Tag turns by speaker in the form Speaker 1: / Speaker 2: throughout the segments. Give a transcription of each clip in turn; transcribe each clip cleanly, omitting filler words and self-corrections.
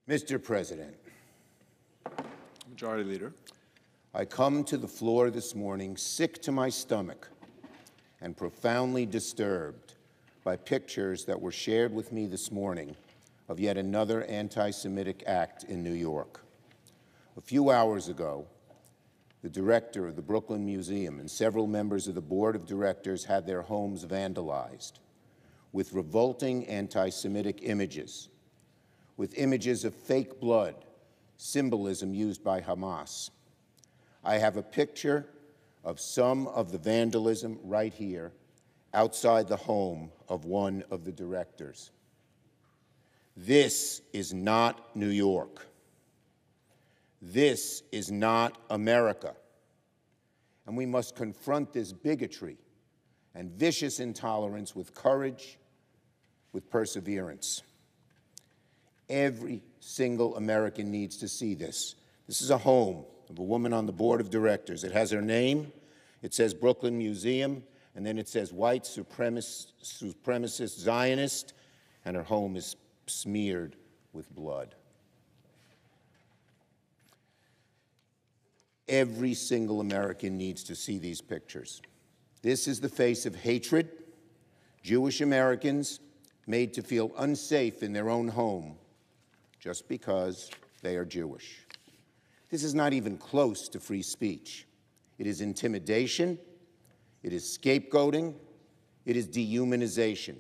Speaker 1: Mr. President,
Speaker 2: Majority Leader.
Speaker 1: I come to the floor this morning sick to my stomach and profoundly disturbed by pictures that were shared with me this morning of yet another anti-Semitic act in New York. A few hours ago, the director of the Brooklyn Museum and several members of the board of directors had their homes vandalized with revolting anti-Semitic images, with images of fake blood, symbolism used by Hamas. I have a picture of some of the vandalism right here outside the home of one of the directors. This is not New York. This is not America. And we must confront this bigotry and vicious intolerance with courage, with perseverance. Every single American needs to see this. This is a home of a woman on the board of directors. It has her name, it says Brooklyn Museum, and then it says white supremacist Zionist, and her home is smeared with blood. Every single American needs to see these pictures. This is the face of hatred, Jewish Americans made to feel unsafe in their own home just because they are Jewish. This is not even close to free speech. It is intimidation, it is scapegoating, it is dehumanization,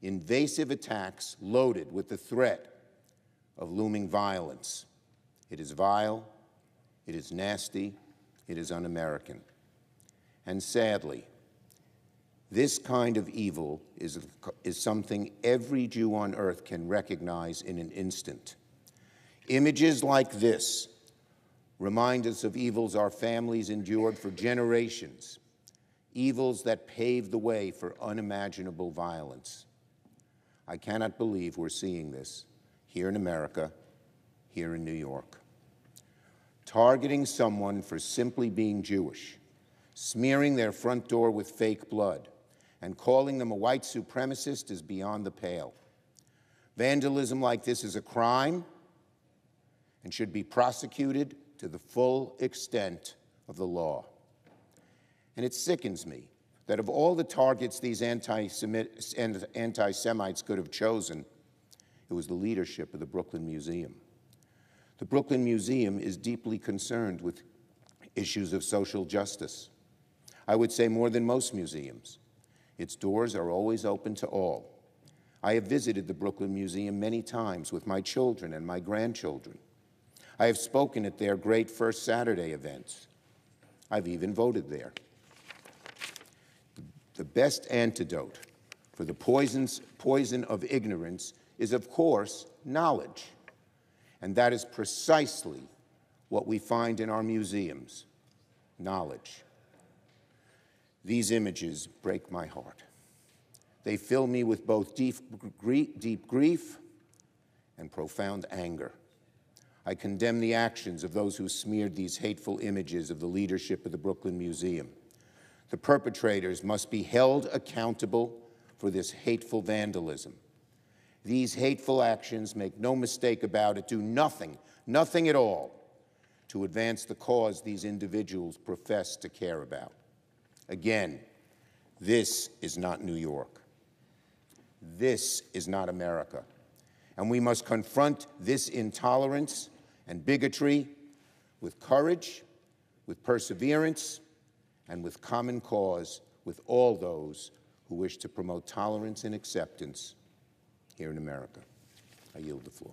Speaker 1: invasive attacks loaded with the threat of looming violence. It is vile, it is nasty, it is un-American. And sadly, this kind of evil is something every Jew on earth can recognize in an instant. Images like this remind us of evils our families endured for generations, evils that paved the way for unimaginable violence. I cannot believe we're seeing this here in America, here in New York. Targeting someone for simply being Jewish, smearing their front door with fake blood, and calling them a white supremacist is beyond the pale. Vandalism like this is a crime and should be prosecuted to the full extent of the law. And it sickens me that of all the targets these anti-Semites could have chosen, it was the leadership of the Brooklyn Museum. The Brooklyn Museum is deeply concerned with issues of social justice. I would say more than most museums. Its doors are always open to all. I have visited the Brooklyn Museum many times with my children and my grandchildren. I have spoken at their great First Saturday events. I've even voted there. The best antidote for the poison of ignorance is, of course, knowledge. And that is precisely what we find in our museums, knowledge. These images break my heart. They fill me with both deep grief and profound anger. I condemn the actions of those who smeared these hateful images of the leadership of the Brooklyn Museum. The perpetrators must be held accountable for this hateful vandalism. These hateful actions, make no mistake about it, do nothing at all to advance the cause these individuals profess to care about. Again, this is not New York. This is not America. And we must confront this intolerance and bigotry with courage, with perseverance, and with common cause with all those who wish to promote tolerance and acceptance here in America. I yield the floor.